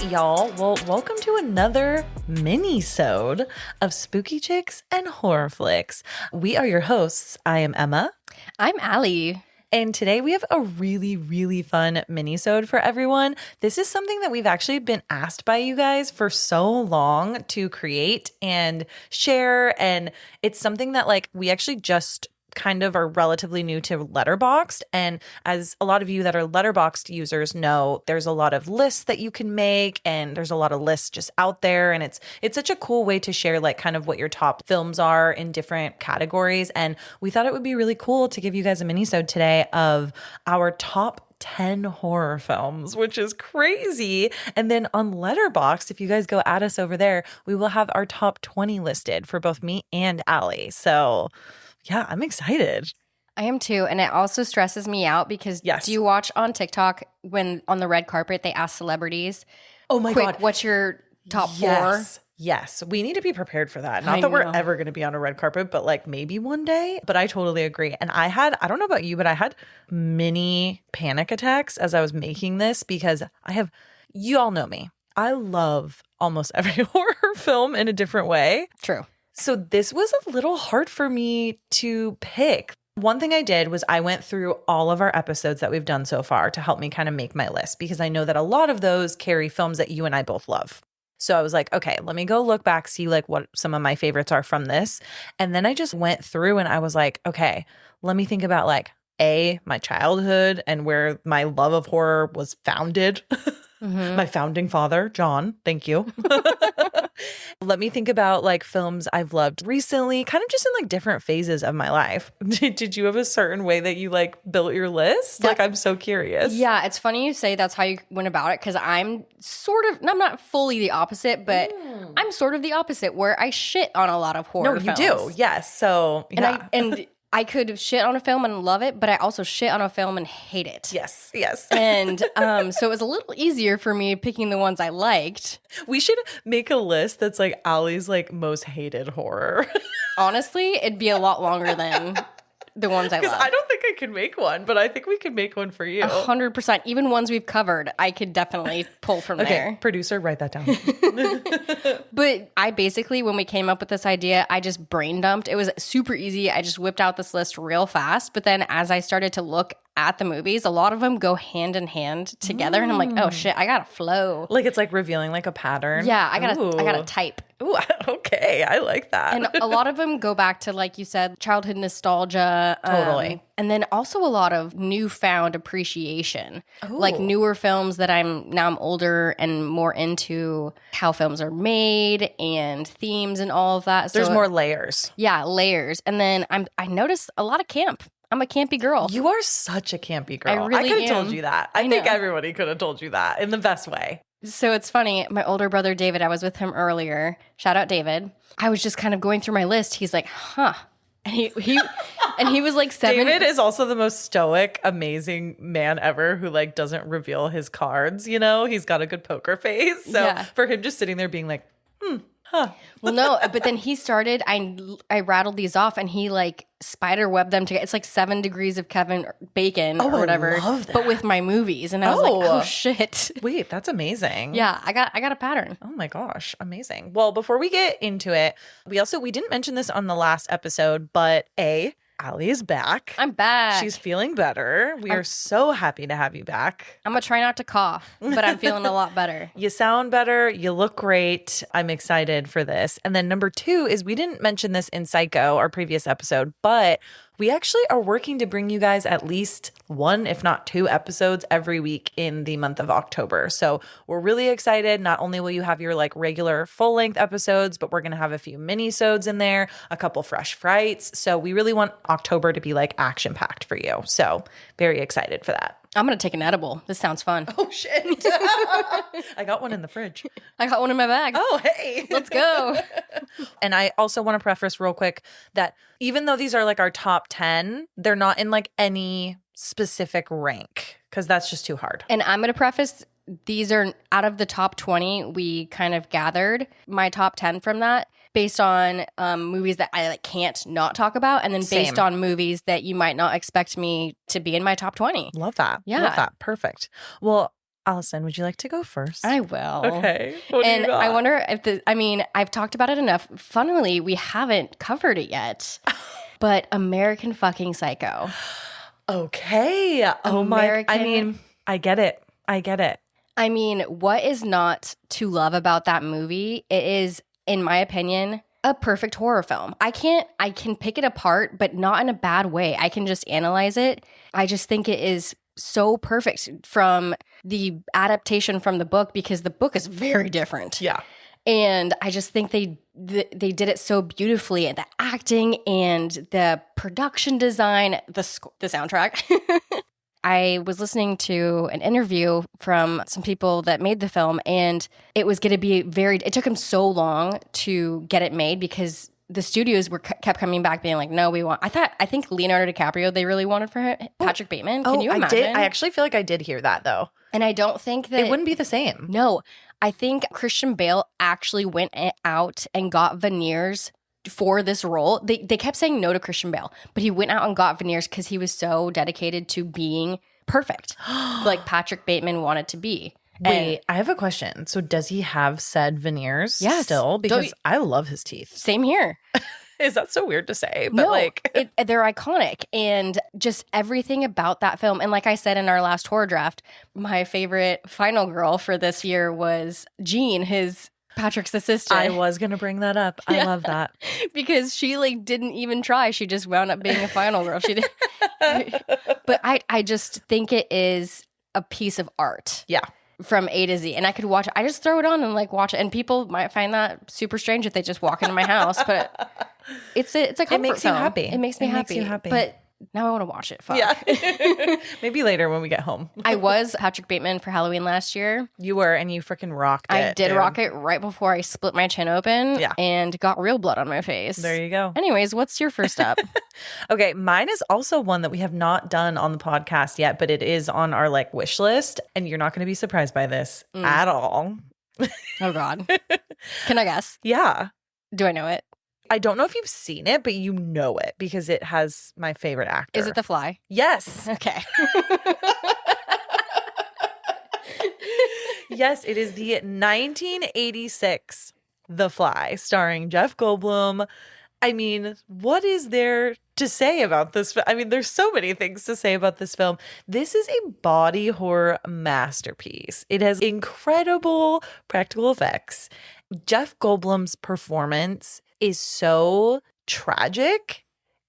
y'all. Well, welcome to another mini-sode of Spooky Chicks and Horror Flicks. We are your hosts. I am Emma. I'm Allie. And today we have a really, really fun mini-sode for everyone. This is something that we've actually been asked by you guys for so long to create and share. And it's something that we actually just kind of are relatively new to Letterboxd. And as a lot of you that are Letterboxd users know, there's a lot of lists that you can make, and there's a lot of lists just out there. And it's such a cool way to share kind of what your top films are in different categories. And we thought it would be really cool to give you guys a mini-sode today of our top 10 horror films, which is crazy. And then on Letterboxd, if you guys go at us over there, we will have our top 20 listed for both me and Allie. So yeah, I'm excited. I am too. And it also stresses me out because do you watch on TikTok when on the red carpet they ask celebrities, oh my God, what's your top four? Yes, we need to be prepared for that. Not that we're ever going to be on a red carpet, but maybe one day. But I totally agree. And I don't know about you, but I had mini panic attacks as I was making this because you all know me. I love almost every horror film in a different way. True. So this was a little hard for me to pick. One thing I did was I went through all of our episodes that we've done so far to help me kind of make my list, because I know that a lot of those carry films that you and I both love. So I was like, okay, let me go look back, see what some of my favorites are from this. And then I just went through and I was like, okay, let me think about my childhood and where my love of horror was founded. Mm-hmm. My founding father, John. Thank you. Let me think about films I've loved recently, kind of just in different phases of my life. Did you have a certain way that you built your list? I'm so curious. Yeah, it's funny you say that's how you went about it, because I'm I'm not fully the opposite, but I'm sort of the opposite, where I shit on a lot of horror films. No, you do. Yes. So, yeah. And I could shit on a film and love it, but I also shit on a film and hate it. Yes. And so it was a little easier for me picking the ones I liked. We should make a list that's Allie's most hated horror. Honestly, it'd be a lot longer than the ones I love. Because I don't think I could make one, but I think we could make one for you. 100%. Even ones we've covered, I could definitely pull from there. Okay, producer, write that down. But I basically, when we came up with this idea, I just brain dumped. It was super easy. I just whipped out this list real fast. But then as I started to look at the movies, a lot of them go hand in hand together. And I'm like, oh shit, I gotta flow. It's revealing a pattern. Yeah, I gotta type. Ooh, okay. I like that. And a lot of them go back to, like you said, childhood nostalgia. Totally. And then also a lot of newfound appreciation. Newer films that I'm older and more into how films are made and themes and all of that. There's more layers. Yeah, layers. And then I noticed a lot of camp. I'm a campy girl. You are such a campy girl. I really could have told you that. I think everybody could have told you that in the best way. So it's funny. My older brother, David, I was with him earlier. Shout out, David. I was just kind of going through my list. He's like, huh. And he was 7. David is also the most stoic, amazing man ever who doesn't reveal his cards. He's got a good poker face. So for him just sitting there being huh. Well, no, but then he started, I rattled these off and he spider webbed them together. It's 7 degrees of Kevin Bacon or whatever. I love that. But with my movies. And I was oh shit. Wait, that's amazing. Yeah, I got a pattern. Oh my gosh, amazing. Well, before we get into it, we didn't mention this on the last episode, but Allie is back. I'm back. She's feeling better. We are so happy to have you back. I'm going to try not to cough, but I'm feeling a lot better. You sound better. You look great. I'm excited for this. And then number 2 is we didn't mention this in Psycho, our previous episode, but we actually are working to bring you guys at least 1, if not 2 episodes every week in the month of October. So we're really excited. Not only will you have your regular full-length episodes, but we're going to have a few mini-sodes in there, a couple fresh frights. So we really want October to be action-packed for you. So very excited for that. I'm going to take an edible. This sounds fun. Oh, shit. I got one in the fridge. I got one in my bag. Oh, hey. Let's go. And I also want to preface real quick that even though these are our top 10, they're not in any specific rank because that's just too hard. And I'm going to preface, these are out of the top 20, we kind of gathered my top 10 from that based on movies that I can't not talk about, and then based on movies that you might not expect me to be in my top 20. Love that. Yeah. Love that. Perfect. Well, Allison, would you like to go first? I will. Okay. What do you And got? I wonder if I've talked about it enough. Funnily, we haven't covered it yet. But American fucking Psycho. Okay. Oh my. I mean, I get it. I mean, what is not to love about that movie? It is, in my opinion, a perfect horror film. I can pick it apart, but not in a bad way. I can just analyze it. I just think it is so perfect from the adaptation from the book, because the book is very different. Yeah. And I just think they did it so beautifully, and the acting and the production design, the soundtrack. I was listening to an interview from some people that made the film, and it was going to be it took them so long to get it made because the studios kept coming back being like, no, I think Leonardo DiCaprio, they really wanted for him. Patrick Bateman. Can you imagine? I actually feel like I did hear that though. And I don't think that it wouldn't be the same. No, I think Christian Bale actually went out and got veneers for this role. They kept saying no to Christian Bale, but he went out and got veneers because he was so dedicated to being perfect, like Patrick Bateman wanted to be. Wait, I have a question. So does he have said veneers still? Because I love his teeth. Same here. Is that so weird to say? But no, they're iconic, and just everything about that film. And like I said in our last horror draft, my favorite final girl for this year was Jean, Patrick's assistant. I was going to bring that up. I love that. Because she didn't even try. She just wound up being a final girl. She did. But I just think it is a piece of art. Yeah. From A to Z. And I could watch it. I just throw it on and watch it. And people might find that super strange if they just walk into my house. But it's a comfort film. It makes you happy. It makes me happy. But now I want to watch it. Fuck. Yeah. Maybe later when we get home. I was Patrick Bateman for Halloween last year. You were, and you freaking rocked it. I did rock it right before I split my chin open and got real blood on my face. There you go. Anyways, what's your first up? Okay, mine is also one that we have not done on the podcast yet, but it is on our wish list, and you're not going to be surprised by this at all. Oh God. Can I guess? Yeah. Do I know it? I don't know if you've seen it, but you know it because it has my favorite actor. Is it The Fly? Yes. Okay. Yes, it is the 1986 The Fly, starring Jeff Goldblum. I mean, what is there to say about this? I mean, there's so many things to say about this film. This is a body horror masterpiece. It has incredible practical effects. Jeff Goldblum's performance is so tragic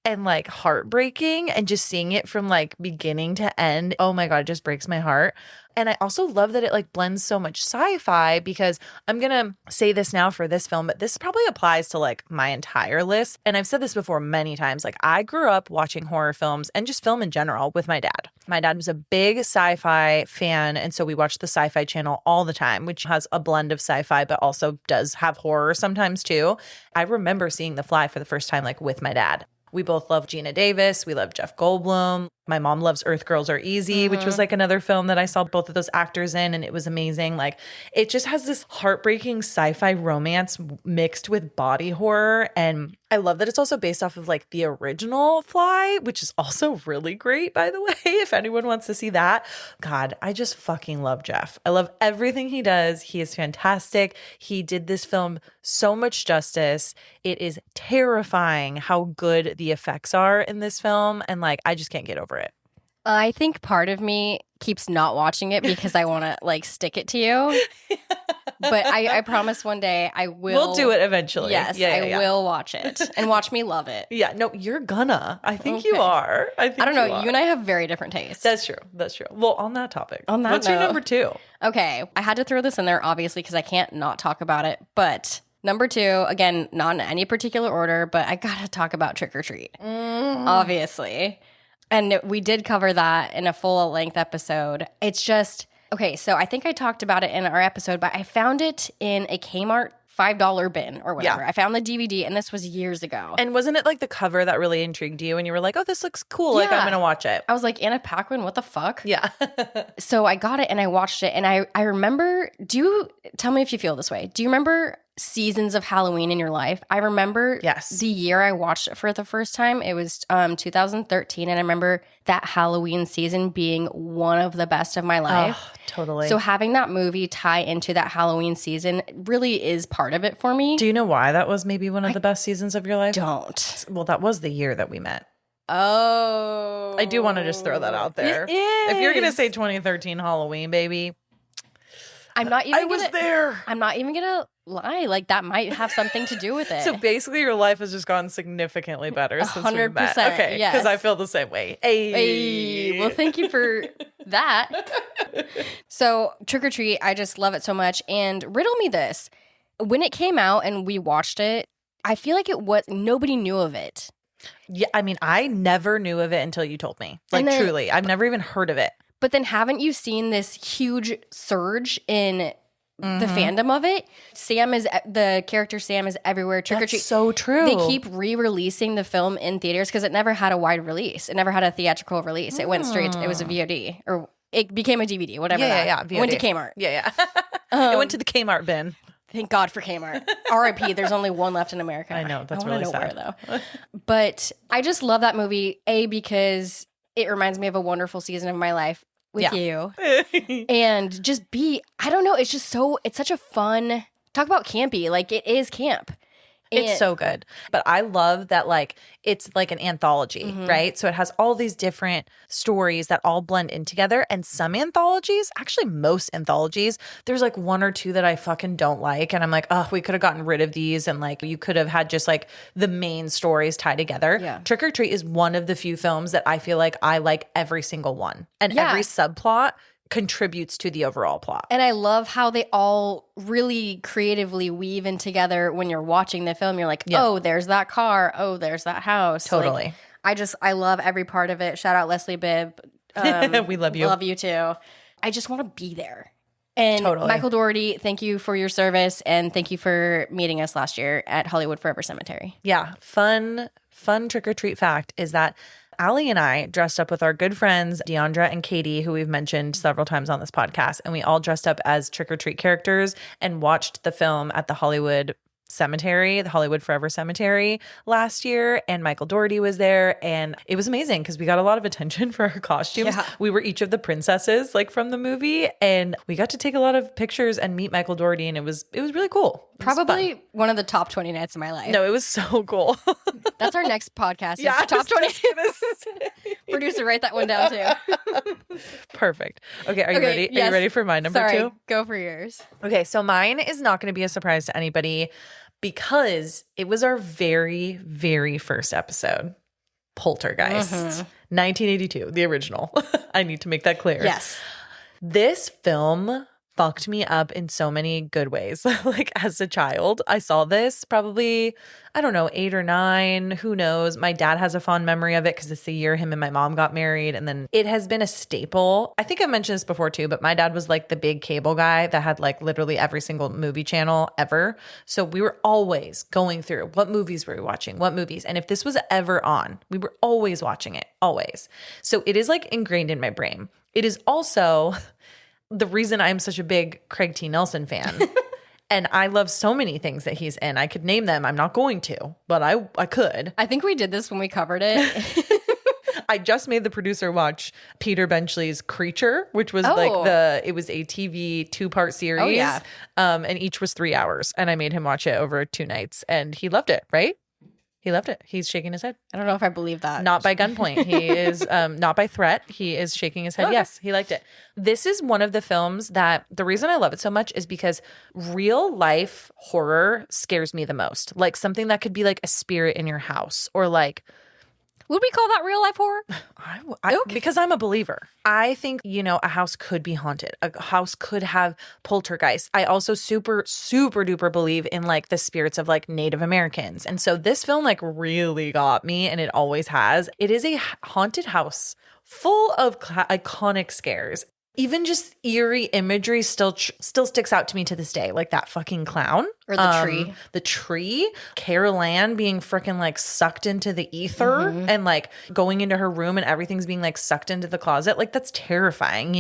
and heartbreaking, and just seeing it from beginning to end, oh my God, it just breaks my heart. And I also love that it blends so much sci-fi, because I'm going to say this now for this film, but this probably applies to my entire list. And I've said this before many times. I grew up watching horror films and just film in general with my dad. My dad was a big sci-fi fan, and so we watched the Sci-Fi Channel all the time, which has a blend of sci-fi but also does have horror sometimes too. I remember seeing The Fly for the first time with my dad. We both love Gina Davis. We love Jeff Goldblum. My mom loves Earth Girls Are Easy, which was another film that I saw both of those actors in, and it was amazing. It just has this heartbreaking sci-fi romance mixed with body horror. And I love that it's also based off of the original Fly, which is also really great, by the way, if anyone wants to see that. God, I just fucking love Jeff. I love everything he does. He is fantastic. He did this film so much justice. It is terrifying how good the effects are in this film. And I just can't get over it. I think part of me keeps not watching it because I want to stick it to you. But I promise one day I will. We'll do it eventually. Yes, I will watch it and watch me love it. Yeah, no, you're gonna. I think you are. I don't know. You and I have very different tastes. That's true. Well, on that topic. What's your number 2? Okay, I had to throw this in there, obviously, because I can't not talk about it. But number 2, again, not in any particular order, but I gotta talk about Trick or Treat. Obviously. And we did cover that in a full-length episode. It's just, okay, so I think I talked about it in our episode, but I found it in a Kmart $5 bin or whatever. Yeah. I found the DVD, and this was years ago. And wasn't it the cover that really intrigued you? And you were like, oh, this looks cool. Yeah. I'm going to watch it. I was like, Anna Paquin, what the fuck? Yeah. So I got it and I watched it. And I remember, tell me if you feel this way. Do you remember seasons of Halloween in your life. I remember the year I watched it for the first time. It was 2013. And I remember that Halloween season being one of the best of my life. Oh, totally. So having that movie tie into that Halloween season really is part of it for me. Do you know why that was maybe one of the best seasons of your life? Don't. Well, that was the year that we met. Oh. I do want to just throw that out there. It is. If you're going to say 2013 Halloween, baby. I'm not even there. I'm not even gonna lie. Like that might have something to do with it. So basically, your life has just gotten significantly better since we met. 100%. Okay, yes. because I feel the same way. Hey. Well, thank you for that. So Trick or Treat, I just love it so much. And riddle me this: when it came out and we watched it, I feel like nobody knew of it. Yeah, I mean, I never knew of it until you told me. Like, truly, I've never even heard of it. But then haven't you seen this huge surge in the fandom of it? The character Sam is everywhere. Trick or Treat. So true. They keep re-releasing the film in theaters because it never had a wide release. It never had a theatrical release. It went straight. It was a VOD or it became a DVD. Whatever. Yeah. VOD. It went to Kmart. Yeah. It went to the Kmart bin. Thank God for Kmart. R.I.P. There's only one left in America. I know. That's I really know sad. Where, though. But I just love that movie. Because it reminds me of a wonderful season of my life with you. And just I don't know. It's such a fun, talk about campy. Like it is camp. It's so good. But I love that, like, it's like an anthology, right? So it has all these different stories that all blend in together. And some anthologies, actually most anthologies, there's like one or two that I fucking don't like. And I'm like, oh, we could have gotten rid of these. And like, you could have had just like the main stories tied together. Yeah. Trick or Treat is one of the few films that I feel like I like every single one. And every subplot contributes to the overall plot. And I love how they all really creatively weave in together when you're watching the film. You're like, oh, there's that car. Oh, there's that house. Totally. Like, I love every part of it. Shout out Leslie Bibb. We love you. Love you too. I just want to be there. And Michael Dougherty, thank you for your service. And thank you for meeting us last year at Hollywood Forever Cemetery. Yeah. Fun trick or treat fact is that Allie and I dressed up with our good friends, Deandra and Katie, who we've mentioned several times on this podcast. And we all dressed up as trick or treat characters and watched the film at the Hollywood Forever Cemetery last year. And Michael Dougherty was there. And it was amazing because we got a lot of attention for our costumes. Yeah. We were each of the princesses like from the movie. And we got to take a lot of pictures and meet Michael Dougherty. And it was really cool. Probably one of the top 20 nights of my life. No, it was so cool. That's our next podcast. Yeah, top 20. Producer, write that one down too. Perfect. Okay, are you ready? Yes. Are you ready for my number 2? Go for yours. Okay, so mine is not going to be a surprise to anybody because it was our very, very first episode. Poltergeist. 1982, the original. I need to make that clear. Yes. This film fucked me up in so many good ways. Like as a child, I saw this probably, I don't know, 8 or 9, who knows. My dad has a fond memory of it because it's the year him and my mom got married. And then it has been a staple. I think I mentioned this before too, but my dad was like the big cable guy that had like literally every single movie channel ever. So we were always going through what movies were we watching, what movies. And if this was ever on, we were always watching it, always. So it is like ingrained in my brain. It is also the reason I'm such a big Craig T. Nelson fan. And I love so many things that he's in. I could name them. I'm not going to, but I could. I think we did this when we covered it. I just made the producer watch Peter Benchley's Creature, which was it was a TV 2-part series. Oh, yeah. And each was 3 hours. And I made him watch it over 2 nights. And he loved it, right? He loved it. He's shaking his head. I don't know if I believe that. Not by gunpoint. He is not by threat. He is shaking his head. Okay. Yes, he liked it. This is one of the films that the reason I love it so much is because real life horror scares me the most. Like something that could be like a spirit in your house or like. Would we call that real life horror? Because I'm a believer. I think, a house could be haunted. A house could have poltergeist. I also super, super duper believe in like the spirits of like Native Americans. And so this film like really got me and it always has. It is a haunted house full of iconic scares. Even just eerie imagery still sticks out to me to this day, like that fucking clown. Or the tree. The tree. Carol Ann being freaking like sucked into the ether and like going into her room and everything's being like sucked into the closet. Like that's terrifying,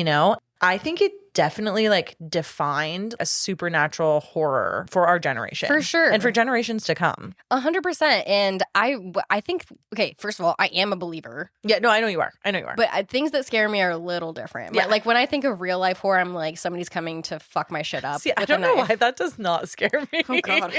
I think it definitely like defined a supernatural horror for our generation. For sure. And for generations to come. 100%. And I think, okay, first of all, I am a believer. Yeah, no, I know you are. But things that scare me are a little different. Yeah. Like when I think of real life horror, I'm like, somebody's coming to fuck my shit up. See, I with don't a know knife. why that does not scare me. Oh, God.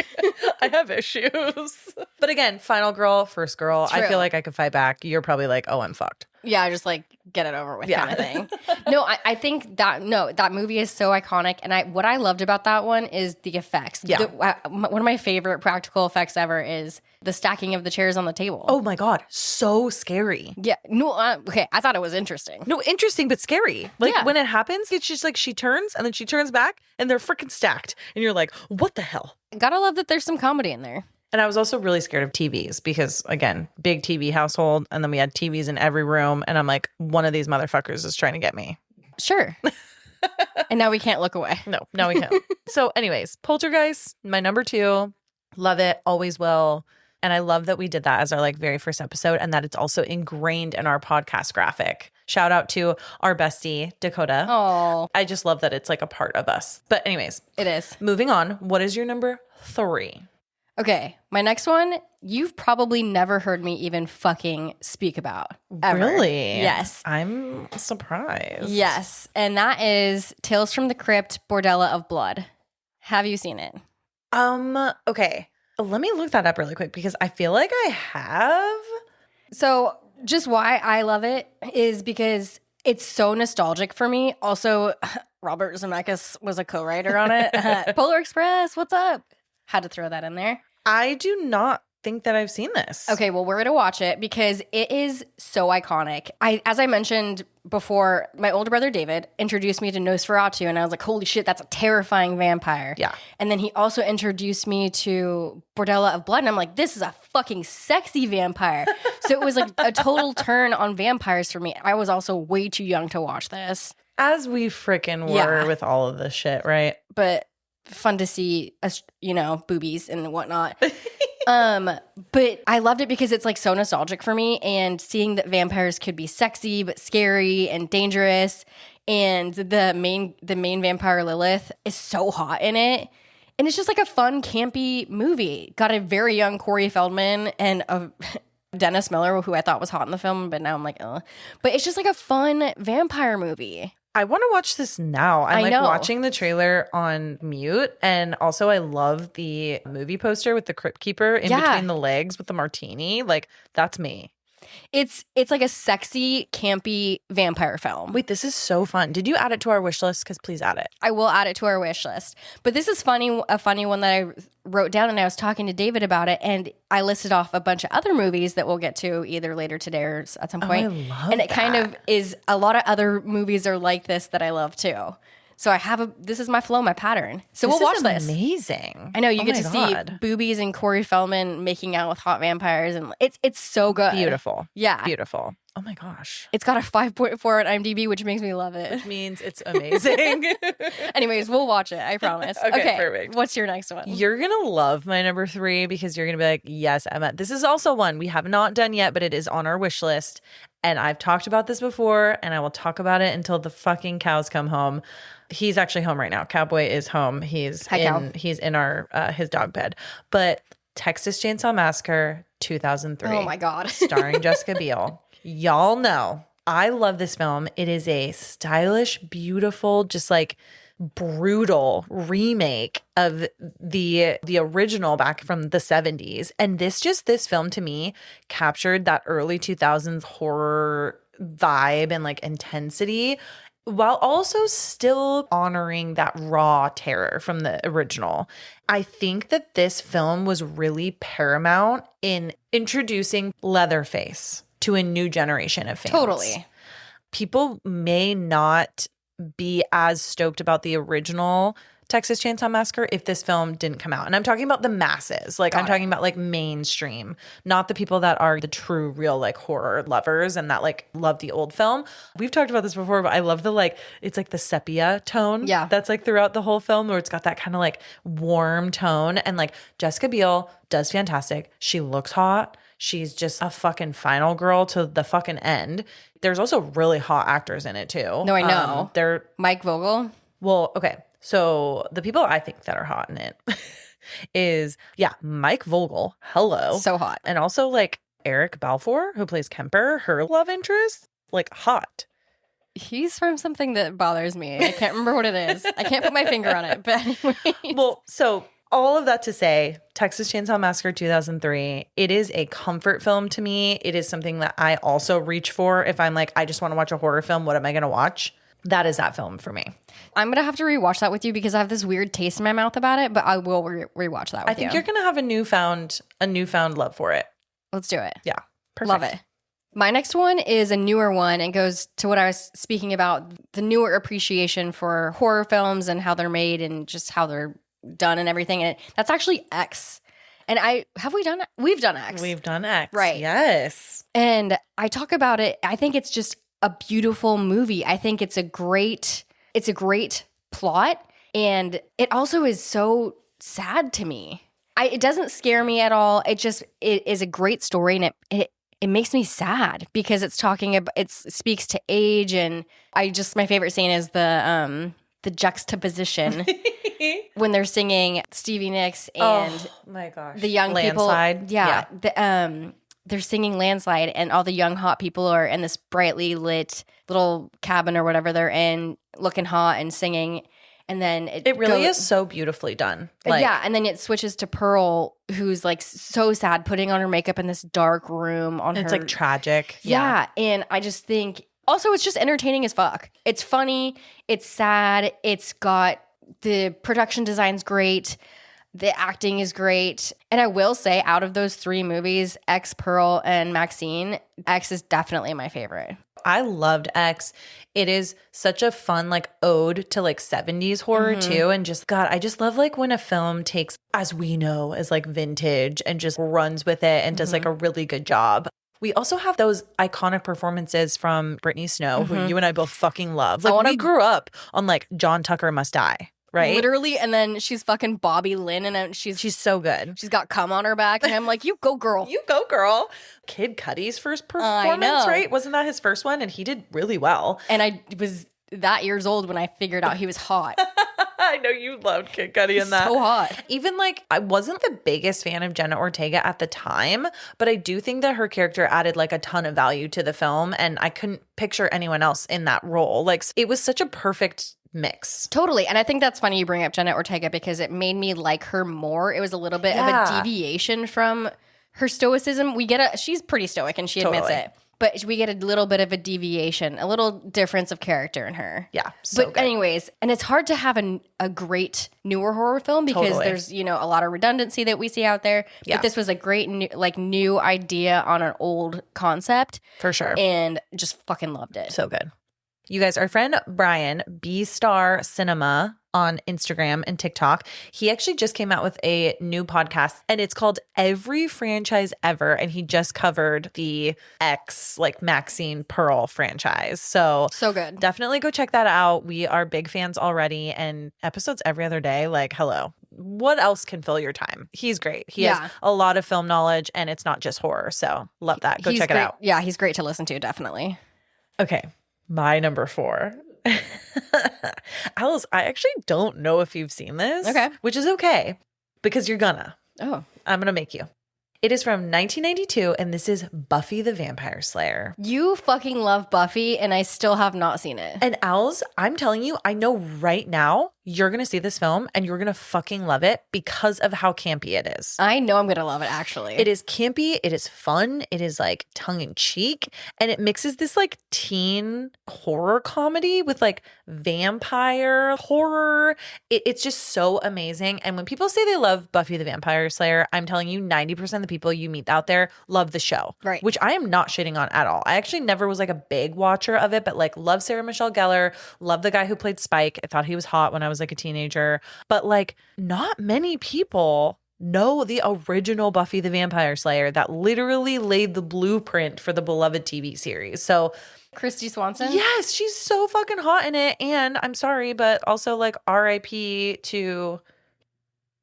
I have issues. But again, final girl, first girl. I True. feel like I could fight back. You're probably like, oh, I'm fucked. Yeah, just like get it over with Yeah. kind of thing. No, I think that movie is so iconic. And what I loved about that one is the effects. Yeah. One of my favorite practical effects ever is the stacking of the chairs on the table. Oh my God. So scary. Yeah. No, okay. I thought it was interesting. No, interesting, but scary. Like Yeah. when it happens, it's just like she turns and then she turns back and they're freaking stacked. And you're like, what the hell? Gotta love that there's some comedy in there. And I was also really scared of TVs because, again, big TV household. And then we had TVs in every room. And I'm like, one of these motherfuckers is trying to get me. Sure. And now we can't look away. No, we can't. So anyways, Poltergeist, my number 2. Love it. Always will. And I love that we did that as our like very first episode and that it's also ingrained in our podcast graphic. Shout out to our bestie, Dakota. Oh, I just love that it's like a part of us. But anyways, it is. moving on. What is your number 3? Okay, my next one, you've probably never heard me even fucking speak about. Ever. Really? Yes. I'm surprised. Yes. And that is Tales from the Crypt, Bordella of Blood. Have you seen it? Okay. Let me look that up really quick because I feel like I have. So just why I love it is because it's so nostalgic for me. Also, Robert Zemeckis was a co-writer on it. Polar Express, what's up? Had to throw that in there. I do not think that I've seen this. Okay, well, we're going to watch it because it is so iconic. As I mentioned before, my older brother David introduced me to Nosferatu, and I was like, holy shit, that's a terrifying vampire. Yeah. And then he also introduced me to Bordella of Blood, and I'm like, this is a fucking sexy vampire. So it was like a total turn on vampires for me. I was also way too young to watch this. As we freaking were Yeah. with all of this shit, right? But fun to see, boobies and whatnot. But I loved it because it's like so nostalgic for me, and seeing that vampires could be sexy but scary and dangerous, and the main vampire Lilith is so hot in it, and it's just like a fun campy movie. Got a very young Corey Feldman and a Dennis Miller, who I thought was hot in the film, but now I'm like, ugh. But it's just like a fun vampire movie. I want to watch this now. I'm I like know. watching the trailer on mute. And also I love the movie poster with the Crypt Keeper in Yeah. between the legs with the martini. Like, that's me. It's like a sexy, campy vampire film. Wait, this is so fun. Did you add it to our wish list? Because please add it. I will add it to our wish list. But this is a funny one that I wrote down, and I was talking to David about it, and I listed off a bunch of other movies that we'll get to either later today or at some point. I love and it kind that. of is a lot of other movies are like this that I love too. So this is my flow, my pattern. So we'll watch this. Amazing. I know you Oh get my to God. see boobies and Corey Feldman making out with hot vampires, and it's so good. Beautiful. Yeah. Beautiful. Oh my gosh. It's got a 5.4 on IMDb, which makes me love it. Which means it's amazing. Anyways, we'll watch it. I promise. Okay, perfect. What's your next one? You're going to love my number 3 because you're going to be like, yes, Emma. This is also one we have not done yet, but it is on our wish list. And I've talked about this before, and I will talk about it until the fucking cows come home. He's actually home right now. Cowboy is home. He's in our his dog bed. But Texas Chainsaw Massacre 2003. Oh my God. Starring Jessica Biel. Y'all know I love this film. It is a stylish, beautiful, just like brutal remake of the original back from the 70s. And this film to me captured that early 2000s horror vibe and like intensity, while also still honoring that raw terror from the original. I think that this film was really paramount in introducing Leatherface to a new generation of fans. Totally. People may not be as stoked about the original Texas Chainsaw Massacre if this film didn't come out. And I'm talking about the masses. Like, I'm talking about like mainstream, not the people that are the true, real like horror lovers and that like love the old film. We've talked about this before, but I love the like, it's like the sepia tone. Yeah. That's like throughout the whole film, where it's got that kind of like warm tone. And like Jessica Biel does fantastic. She looks hot. She's just a fucking final girl to the fucking end. There's also really hot actors in it too. No, I know. They're Mike Vogel. Well, okay. So the people I think that are hot in it is, Mike Vogel. Hello. So hot. And also like Eric Balfour, who plays Kemper, her love interest, like hot. He's from something that bothers me. I can't remember what it is. I can't put my finger on it. But anyway. Well, so all of that to say, Texas Chainsaw Massacre 2003, it is a comfort film to me. It is something that I also reach for if I'm like, I just want to watch a horror film. What am I going to watch? That is that film for me. I'm going to have to rewatch that with you because I have this weird taste in my mouth about it, but I will rewatch that with you. I think you're going to have a newfound love for it. Let's do it. Yeah. Perfect. Love it. My next one is a newer one and goes to what I was speaking about, the newer appreciation for horror films and how they're made and just how they're done and everything. And that's actually X. And we've done X. We've done X. Right. Yes. And I talk about it. I think it's just a beautiful movie. I think it's a great plot. And it also is so sad to me. It doesn't scare me at all. It is a great story, and it makes me sad because it's talking about, it speaks to age, and my favorite scene is the juxtaposition when they're singing Stevie Nicks and my gosh, the young Landslide. people. Yeah. They're singing Landslide, and all the young hot people are in this brightly lit little cabin or whatever they're in, looking hot and singing. And then it really is so beautifully done. And then it switches to Pearl, who's like so sad, putting on her makeup in this dark room on her. It's like tragic. Yeah. And I just think also it's just entertaining as fuck. It's funny. It's sad. It's got the production design's great. The acting is great. And I will say, out of those three movies, X, Pearl, and Maxine, X is definitely my favorite. I loved X. It is such a fun like ode to like 70s horror too. And just, God, I just love like when a film takes, as we know, as like vintage and just runs with it and does like a really good job. We also have those iconic performances from Brittany Snow, who you and I both fucking love. Like we grew up on like John Tucker Must Die. Right? Literally, and then she's fucking Bobby Lynn, and she's so good. She's got cum on her back, and I'm like, you go, girl. You go, girl. Kid Cudi's first performance, right? Wasn't that his first one? And he did really well. And I was that years old when I figured out he was hot. I know you loved Kid Cudi in that. So hot. Even like, I wasn't the biggest fan of Jenna Ortega at the time, but I do think that her character added like a ton of value to the film, and I couldn't picture anyone else in that role. Like, it was such a perfect mix. Totally. And I think that's funny you bring up Jenna Ortega because it made me like her more. It was a little bit of a deviation from her stoicism. She's pretty stoic and she admits it. But we get a little bit of a deviation, a little difference of character in her. Yeah. So but anyways, and it's hard to have a great newer horror film because there's, a lot of redundancy that we see out there. Yeah. But this was a great new idea on an old concept. For sure. And just fucking loved it. So good. You guys, our friend Brian, B-Star Cinema on Instagram and TikTok, he actually just came out with a new podcast and it's called Every Franchise Ever. And he just covered the X, like Maxine Pearl franchise. So good. Definitely go check that out. We are big fans already, and episodes every other day. Like, hello. What else can fill your time? He's great. He has a lot of film knowledge and it's not just horror. So love that. Go check it out. Yeah, he's great to listen to. Definitely. Okay. My number 4. Alice, I actually don't know if you've seen this. Okay. Which is okay because you're gonna. Oh. I'm gonna make you. It is from 1992 and this is Buffy the Vampire Slayer. You fucking love Buffy and I still have not seen it. And Alice, I'm telling you, I know right now you're going to see this film and you're going to fucking love it because of how campy it is. I know I'm going to love it, actually. It is campy. It is fun. It is like tongue in cheek. And it mixes this like teen horror comedy with like vampire horror. It's just so amazing. And when people say they love Buffy the Vampire Slayer, I'm telling you 90% of the people you meet out there love the show. Right. Which I am not shitting on at all. I actually never was like a big watcher of it, but like love Sarah Michelle Gellar, love the guy who played Spike. I thought he was hot when I was like a teenager, but like not many people know the original Buffy the Vampire Slayer that literally laid the blueprint for the beloved TV series. So Christy Swanson? Yes, she's so fucking hot in it. And I'm sorry, but also like RIP to...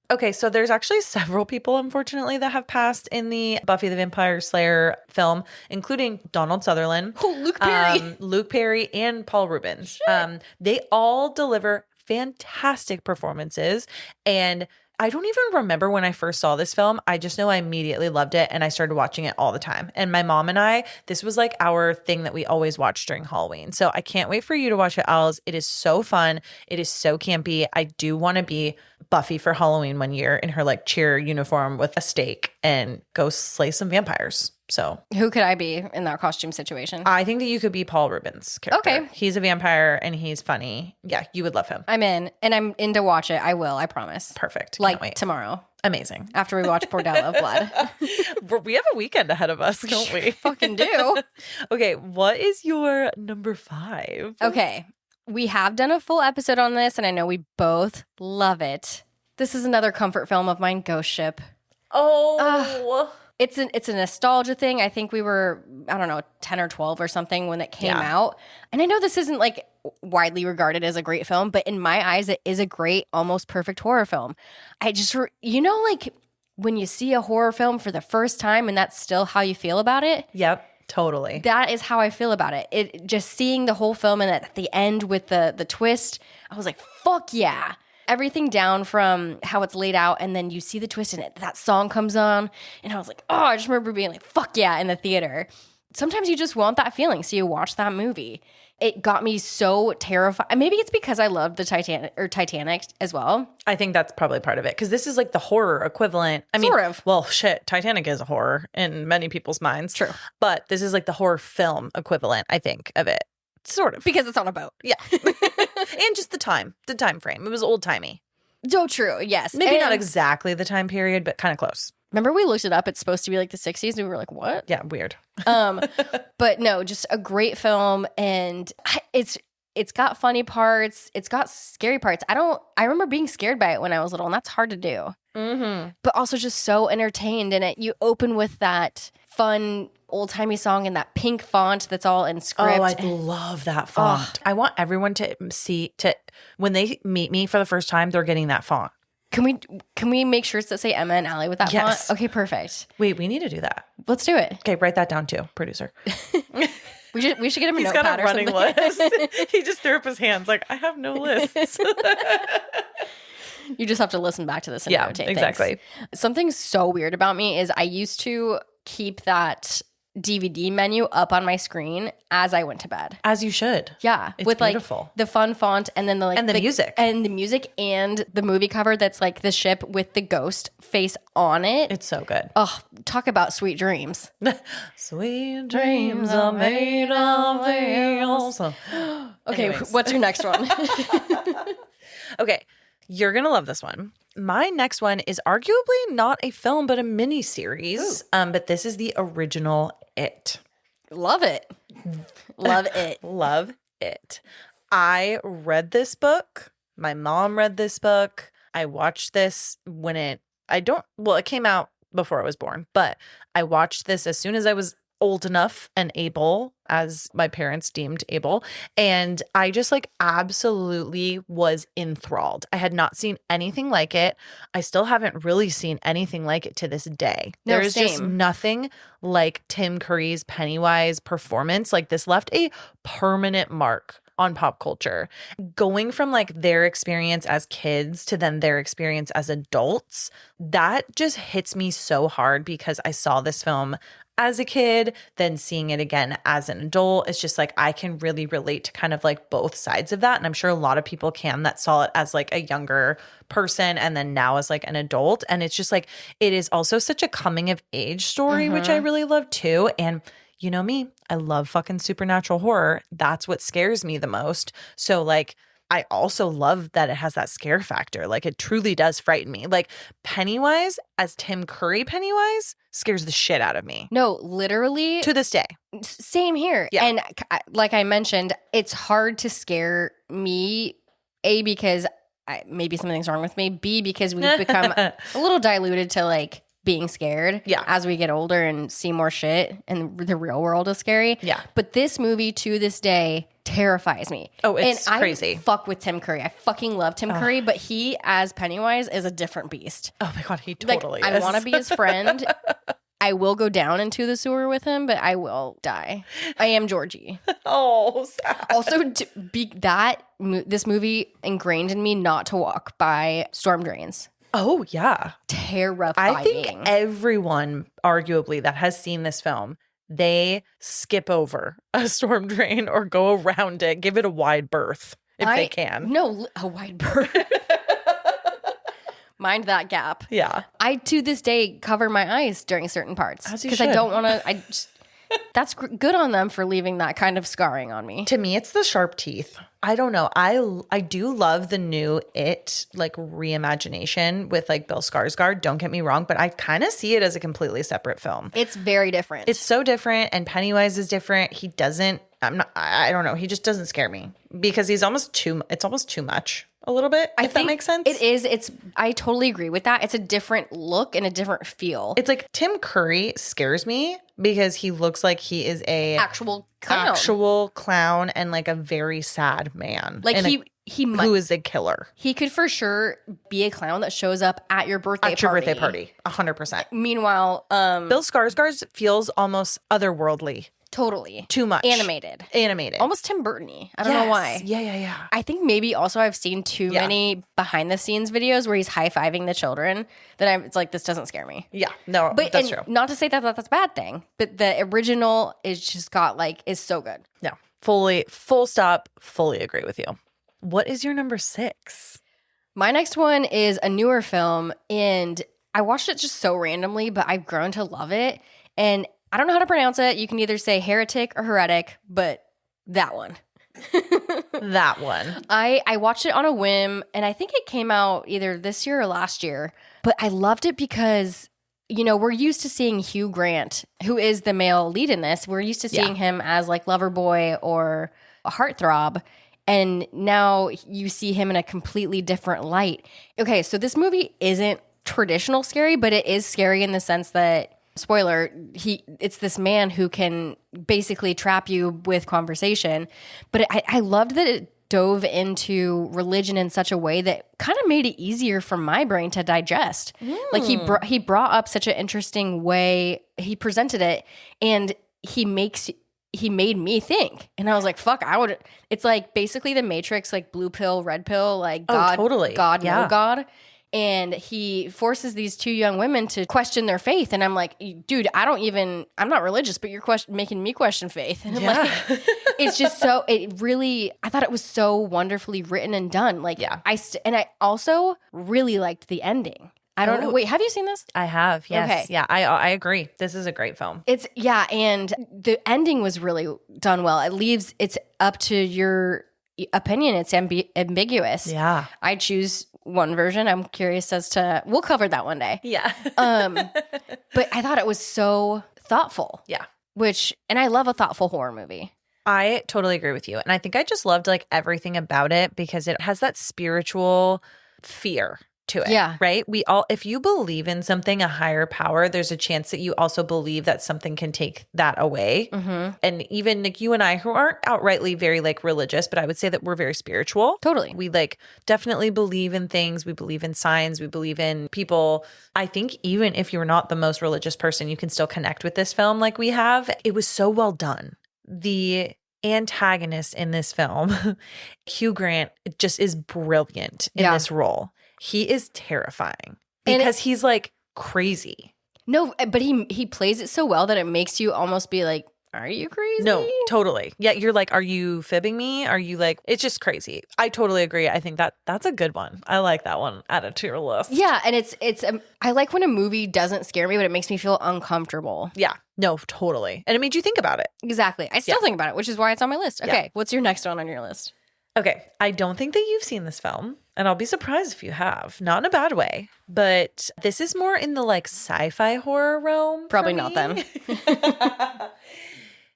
Okay, so there's actually several people, unfortunately, that have passed in the Buffy the Vampire Slayer film, including Donald Sutherland. Oh, Luke Perry. Luke Perry and Paul Rubens. They all deliver fantastic performances. And I don't even remember when I first saw this film. I just know I immediately loved it and I started watching it all the time. And my mom and I, this was like our thing that we always watched during Halloween. So I can't wait for you to watch it, Els. It is so fun. It is so campy. I do want to be Buffy for Halloween one year in her like cheer uniform with a stake and go slay some vampires. So Who could I be in that costume situation? I think that you could be Paul Rubens' character. Okay. He's a vampire and he's funny. Yeah, you would love him. I'm in, and I'm in to watch it. I will, I promise. Perfect. Can't Like wait. tomorrow, Amazing. after we watch Bordello of Blood. We have a weekend ahead of us, don't we? Fucking do. Okay, what is your number 5? Okay. We have done a full episode on this, and I know we both love it. This is another comfort film of mine, Ghost Ship. Oh. It's a nostalgia thing. I think we were, I don't know, 10 or 12 or something when it came out. And I know this isn't like widely regarded as a great film, but in my eyes, it is a great, almost perfect horror film. I just, like when you see a horror film for the first time and that's still how you feel about it. Yep, totally. That is how I feel about it. It just seeing the whole film and at the end with the twist, I was like, fuck yeah. Everything down from how it's laid out, and then you see the twist and that song comes on, and I was like, oh, I just remember being like, fuck yeah, in the theater. Sometimes you just want that feeling, so you watch that movie. It got me so terrified. Maybe it's because I loved the Titanic as well. I think that's probably part of it, because this is like the horror equivalent. I mean, Sort of. Well, shit, Titanic is a horror in many people's minds. True. But this is like the horror film equivalent, I think, of it. Sort of. Because it's on a boat. Yeah. And just the time frame. It was old timey. So true, yes. Maybe not exactly the time period, but kind of close. Remember we looked it up. It's supposed to be like the 60s, and we were like, what? Yeah, weird. But no, just a great film, and it's got funny parts. It's got scary parts. I remember being scared by it when I was little, and that's hard to do. Mm-hmm. But also just so entertained in it. You open with that fun old-timey song and that pink font that's all in script. Oh, I love that font. I want everyone to when they meet me for the first time, they're getting that font. Can we make shirts that say Emma and Allie with that Yes. font? Okay, perfect. Wait, we need to do that. Let's do it. Okay, write that down too, producer. We should get him a He's notepad got a running or something. list. He just threw up his hands like, I have no lists. You just have to listen back to this and Yeah, notate exactly. things. Something so weird about me is I used to keep that DVD menu up on my screen as I went to bed. As you should. Yeah, It's with beautiful. like the fun font and then the music. and the music and the movie cover that's like the ship with the ghost face on it. It's so good. Oh, talk about sweet dreams. Sweet dreams are made of these. Okay, Anyways. what's your next one? Okay, you're going to love this one. My next one is arguably not a film, but a mini series. But this is the original It. Love it. Love it. Love it. I read this book. My mom read this book. I watched this it came out before I was born, but I watched this as soon as I was old enough and able, as my parents deemed able. And I just like absolutely was enthralled. I had not seen anything like it. I still haven't really seen anything like it to this day. No, There is just same. nothing like Tim Curry's Pennywise performance. Like this left a permanent mark on pop culture. Going from like their experience as kids to then their experience as adults, that just hits me so hard because I saw this film as a kid, then seeing it again as an adult. It's just like I can really relate to kind of like both sides of that. And I'm sure a lot of people can that saw it as like a younger person and then now as like an adult. And it's just like, it is also such a coming of age story, which I really love too. And you know me, I love fucking supernatural horror. That's what scares me the most. So like, I also love that it has that scare factor. Like it truly does frighten me. Like Pennywise as Tim Curry Pennywise scares the shit out of me. No, literally. To this day. Same here. Yeah. And like I mentioned, it's hard to scare me, A, because maybe something's wrong with me, B, because we've become a little diluted to like being scared as we get older and see more shit and the real world is scary. Yeah. But this movie to this day terrifies me. Oh, it's and crazy. I fuck with Tim Curry. I fucking love Tim Curry, but he as Pennywise is a different beast. Oh my God, he totally like, is. I want to be his friend. I will go down into the sewer with him, but I will die. I am Georgie. Oh, sad. Also, this movie ingrained in me not to walk by storm drains. Oh, yeah. Terrifying. I think everyone, arguably, that has seen this film, they skip over a storm drain or go around it, give it a wide berth if they can. No, a wide berth. Mind that gap. Yeah. I, to this day, cover my eyes during certain parts. Because I don't want to, that's good on them for leaving that kind of scarring on me. To me, it's the sharp teeth. I don't know. I do love the new It, like, reimagination with, like, Bill Skarsgård. Don't get me wrong, but I kind of see it as a completely separate film. It's very different. It's so different, and Pennywise is different. He doesn't, I don't know. He just doesn't scare me because it's almost too much. A little bit, if that makes sense. It is. I totally agree with that. It's a different look and a different feel. It's like Tim Curry scares me because he looks like he is a actual clown and like a very sad man. Like who is a killer. He could for sure be a clown that shows up at your birthday party. 100%. Meanwhile, Bill Skarsgård feels almost otherworldly. Totally. Too much. Animated. Almost Tim Burton-y. I don't know why. Yeah. I think maybe also I've seen too many behind the scenes videos where he's high-fiving the children that it's like, this doesn't scare me. Yeah. No, but that's true. Not to say that that's a bad thing, but the original is just is so good. No. Full stop, fully agree with you. What is your number 6? My next one is a newer film, and I watched it just so randomly, but I've grown to love it. And I don't know how to pronounce it. You can either say heretic or heretic, but that one. That one. I watched it on a whim, and I think it came out either this year or last year. But I loved it because, we're used to seeing Hugh Grant, who is the male lead in this. We're used to seeing him as like Loverboy or a heartthrob. And now you see him in a completely different light. Okay, so this movie isn't traditional scary, but it is scary in the sense that, spoiler, it's this man who can basically trap you with conversation. But I loved that it dove into religion in such a way that kind of made it easier for my brain to digest. Like he brought up such an interesting way he presented it, and he made me think. And I was like, fuck, it's like basically the Matrix, like blue pill, red pill, like God, totally. God, no God. And he forces these two young women to question their faith. And I'm like, dude, I'm not religious, but you're making me question faith. And I'm like, it's just I thought it was so wonderfully written and done. Like, I also really liked the ending. I don't know. Wait, have you seen this? I have. Yes. Okay. Yeah, I agree. This is a great film. And the ending was really done well. It's up to your opinion. It's ambiguous. Yeah. I choose one version. I'm curious as to, we'll cover that one day. Yeah. But I thought it was so thoughtful. Yeah. And I love a thoughtful horror movie. I totally agree with you. And I think I just loved like everything about it because it has that spiritual fear to it. Yeah. Right? If you believe in something, a higher power, there's a chance that you also believe that something can take that away. Mm-hmm. And even like you and I, who aren't outrightly very like religious, but I would say that we're very spiritual. Totally. We like definitely believe in things. We believe in signs. We believe in people. I think even if you're not the most religious person, you can still connect with this film like we have. It was so well done. The antagonist in this film, Hugh Grant, just is brilliant in this role. He is terrifying because he's like crazy. No, but he plays it so well that it makes you almost be like, are you crazy? No, totally. Yeah, you're like, are you fibbing me? Are you like, it's just crazy. I totally agree. I think that's a good one. I like that one. Add it to your list. Yeah, and I like when a movie doesn't scare me, but it makes me feel uncomfortable. Yeah, no, totally. And it made you think about it. Exactly. I still think about it, which is why it's on my list. Okay, what's your next one on your list? Okay, I don't think that you've seen this film, and I'll be surprised if you have. Not in a bad way, but this is more in the like sci-fi horror realm. Probably not then.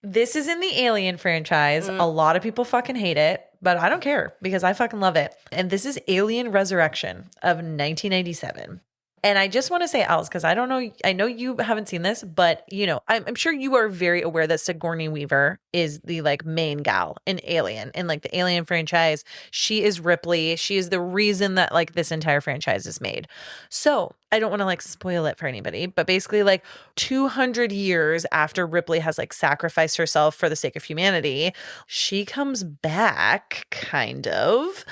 This is in the Alien franchise. A lot of people fucking hate it, but I don't care because I fucking love it. And this is Alien Resurrection of 1997. And I just want to say, Alice, because I know you haven't seen this, but I'm sure you are very aware that Sigourney Weaver is the like main gal in Alien, in like the Alien franchise. She is Ripley. She is the reason that like this entire franchise is made. So I don't want to like spoil it for anybody, but basically like 200 years after Ripley has like sacrificed herself for the sake of humanity, she comes back kind of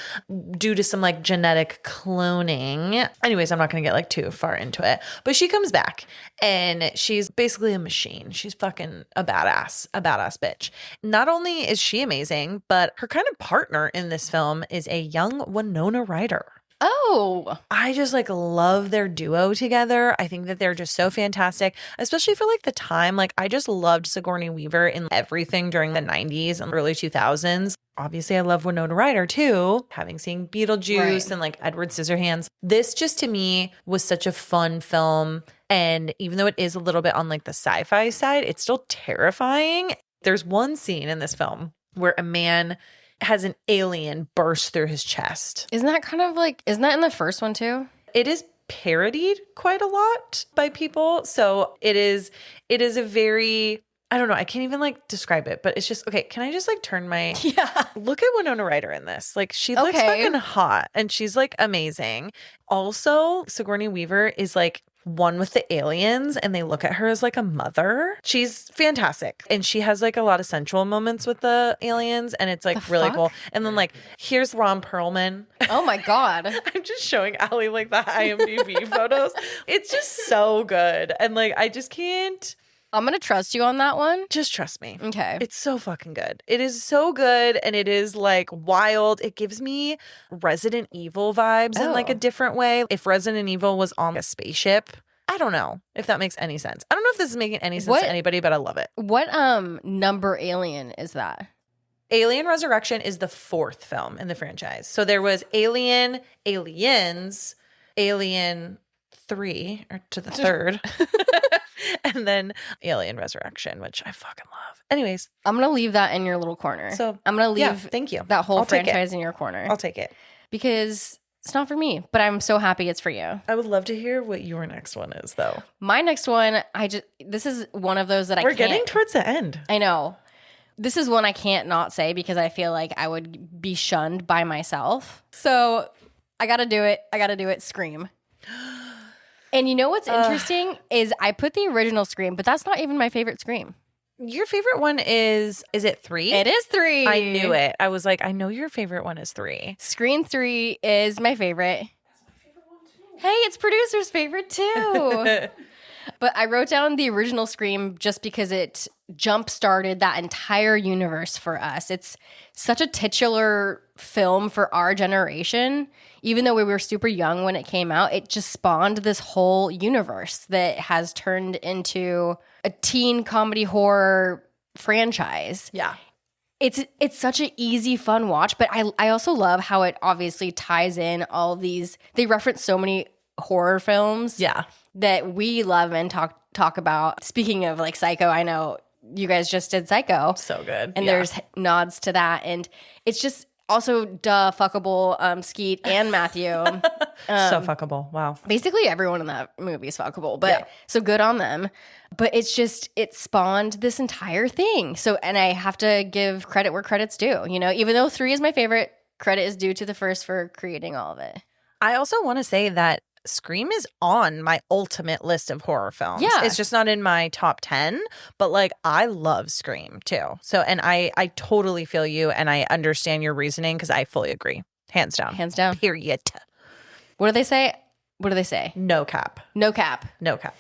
due to some like genetic cloning. Anyways, I'm not going to get like too far into it, but she comes back and she's basically a machine. She's fucking a badass bitch. Not only is she amazing, but her kind of partner in this film is a young Winona Ryder. Oh, I just like love their duo together. I think that they're just so fantastic, especially for like the time. Like I just loved Sigourney Weaver in everything during the 90s and early 2000s. Obviously, I love Winona Ryder too, having seen Beetlejuice and like Edward Scissorhands. This just to me was such a fun film. And even though it is a little bit on like the sci-fi side, it's still terrifying. There's one scene in this film where a man has an alien burst through his chest. isn't that in the first one too? It is parodied quite a lot by people. So it is a very, I don't know, I can't even like describe it, but it's just, okay, can I just like turn my, look at Winona Ryder in this. Like she looks fucking hot and she's like amazing. Also, Sigourney Weaver is like one with the aliens and they look at her as like a mother. She's fantastic. And she has like a lot of sensual moments with the aliens and it's like really cool. And then like, here's Ron Perlman. Oh my God. I'm just showing Allie like the IMDb photos. It's just so good. And like, I just can't. I'm going to trust you on that one. Just trust me. Okay. It's so fucking good. It is so good and it is like wild. It gives me Resident Evil vibes in like a different way. If Resident Evil was on a spaceship, I don't know if that makes any sense. I don't know if this is making any sense to anybody, but I love it. What number alien is that? Alien Resurrection is the 4th film in the franchise. So there was Alien, Aliens, Alien 3 or to the 3rd. And then Alien Resurrection, which I fucking love. Anyways, I'm going to leave that in your little corner. So I'm going to leave thank you. That whole I'll franchise in your corner. I'll take it. Because it's not for me, but I'm so happy it's for you. I would love to hear what your next one is, though. My next one, this is one of those that We're getting towards the end. I know. This is one I can't not say because I feel like I would be shunned by myself. So I got to do it. Scream. And you know what's interesting is I put the original Scream, but that's not even my favorite Scream. Your favorite one is it 3? It is 3. I knew it. I was like, I know your favorite one is 3. Scream 3 is my favorite. That's my favorite one too. Hey, it's producer's favorite too. But I wrote down the original Scream just because it jump-started that entire universe for us. It's such a titular film for our generation. Even though we were super young when it came out, it just spawned this whole universe that has turned into a teen comedy horror franchise. Yeah. It's such an easy, fun watch, but I also love how it obviously ties in all these. They reference so many horror films that we love and talk about. Speaking of like Psycho, I know you guys just did Psycho. So good. And there's nods to that. And it's just also fuckable Skeet and Matthew. So fuckable. Wow. Basically everyone in that movie is fuckable, but so good on them. But it's just, it spawned this entire thing. So, and I have to give credit where credit's due. You know, even though 3 is my favorite, credit is due to the first for creating all of it. I also want to say that Scream is on my ultimate list of horror films. Yeah. It's just not in my top 10, but like I love Scream too. So, and I totally feel you and I understand your reasoning because I fully agree. Hands down. Hands down. Period. What do they say? What do they say? No cap. No cap. No cap.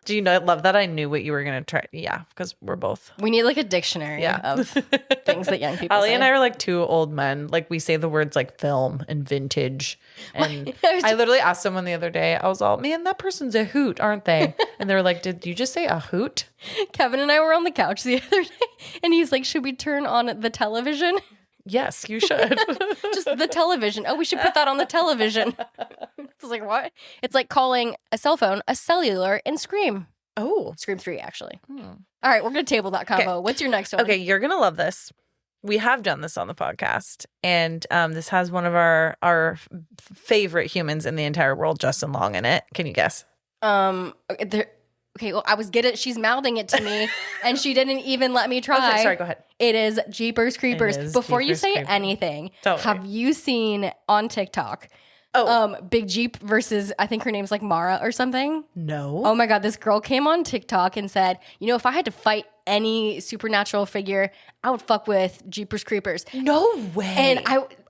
Do you know? Love that I knew what you were going to try. Yeah, because we're both. We need like a dictionary of things that young people Allie say. and I are like 2 old men. Like we say the words like film and vintage. And I literally asked someone the other day, I was all, man, that person's a hoot, aren't they? And they were like, did you just say a hoot? Kevin and I were on the couch the other day and he's like, should we turn on the television? Yes, you should. Just the television. Oh, we should put that on the television. I was like, what? It's like calling a cell phone a cellular in Scream. Oh. Scream 3, actually. All right, we're going to table that combo. Okay. What's your next one? Okay, you're going to love this. We have done this on the podcast, and this has one of our favorite humans in the entire world, Justin Long, in it. Can you guess? Okay, well, I was good at, she's mouthing it to me, and she didn't even let me try. Okay, sorry, go ahead. It is Jeepers Creepers. Before you say anything, have you seen on TikTok Big Jeep versus, I think her name's like Mara or something. No. Oh my God, this girl came on TikTok and said, you know, if I had to fight any supernatural figure, I would fuck with Jeepers Creepers. No way. And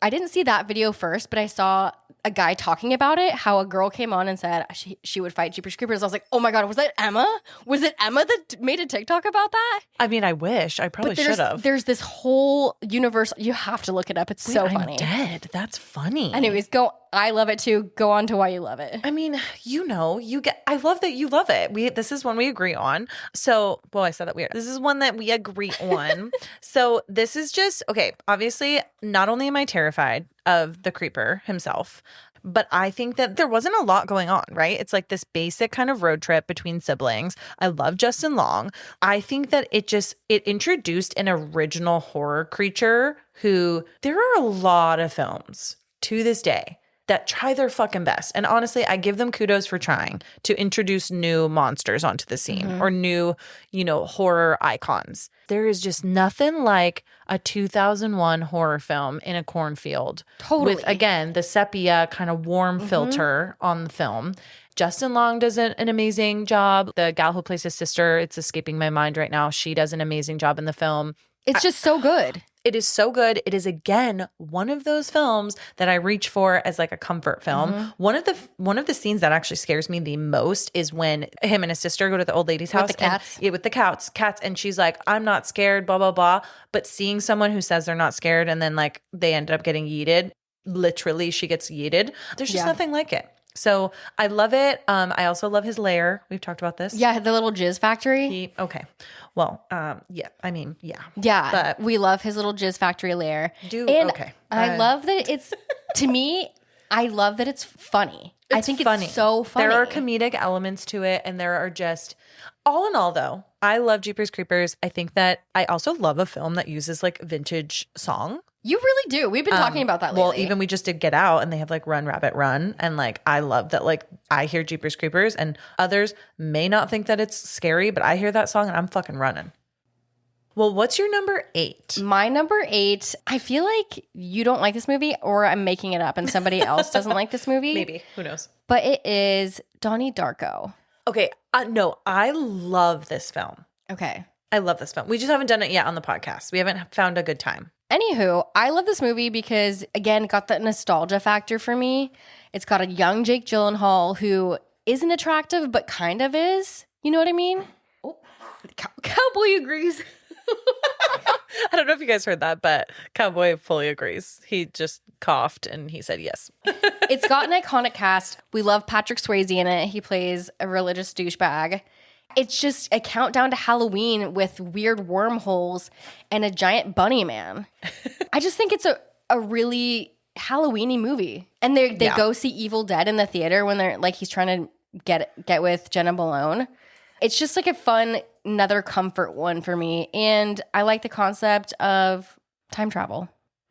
I didn't see that video first, but I saw a guy talking about it, how a girl came on and said she would fight Jeepers Creepers. I was like, oh my God, was that Emma? Was it Emma that made a TikTok about that? I mean, I wish. I probably should have. There's this whole universe. You have to look it up. It's so funny. I'm dead. That's funny. Anyways, I love it too. Go on to why you love it. I mean, I love that you love it. This is one we agree on. So, well, I said that weird. This is one that we agree on. So this is just, okay, obviously, not only am I terrified of the creeper himself, but I think that there wasn't a lot going on, right? It's like this basic kind of road trip between siblings. I love Justin Long. I think that it introduced an original horror creature who there are a lot of films to this day that try their fucking best. And honestly, I give them kudos for trying to introduce new monsters onto the scene or new, horror icons. There is just nothing like a 2001 horror film in a cornfield. Totally. With, again, the sepia kind of warm filter on the film. Justin Long does an amazing job. The gal who plays his sister, it's escaping my mind right now. She does an amazing job in the film. It's just so good. It is so good. It is, again, one of those films that I reach for as like a comfort film. One of the scenes that actually scares me the most is when him and his sister go to the old lady's house. With the cats? With the cats. And she's like, I'm not scared, blah, blah, blah. But seeing someone who says they're not scared and then like they ended up getting yeeted, literally she gets yeeted. There's just nothing like it. So I love it. I also love his lair. We've talked about this. Yeah, the little jizz factory. Okay. Well, yeah. I mean, yeah. Yeah, but we love his little jizz factory lair. Okay. I love that it's, to me, I love that it's funny. I think funny. It's so funny. There are comedic elements to it, and there are just, all in all, though, I love Jeepers Creepers. I think that I also love a film that uses like vintage song. You really do. We've been talking about that lately. Well, even we just did Get Out, and they have like Run Rabbit Run, and like I love that. Like I hear Jeepers Creepers, and others may not think that it's scary, but I hear that song and I'm fucking running. Well, what's your number 8? My number 8, I feel like you don't like this movie, or I'm making it up and somebody else doesn't like this movie. Maybe. Who knows? But it is Donnie Darko. Okay. No, I love this film. Okay. I love this film. We just haven't done it yet on the podcast. We haven't found a good time. Anywho, I love this movie because, again, it got that nostalgia factor for me. It's got a young Jake Gyllenhaal who isn't attractive, but kind of is. You know what I mean? Oh, Cowboy agrees. I don't know if you guys heard that, but Cowboy fully agrees. He just coughed and he said yes. It's got an iconic cast. We love Patrick Swayze in it. He plays a religious douchebag. It's just a countdown to Halloween with weird wormholes and a giant bunny man. I just think it's a really Halloween-y movie. And they go see Evil Dead in the theater when they're like he's trying to get with Jenna Malone. It's just like a fun, another comfort one for me. And I like the concept of time travel.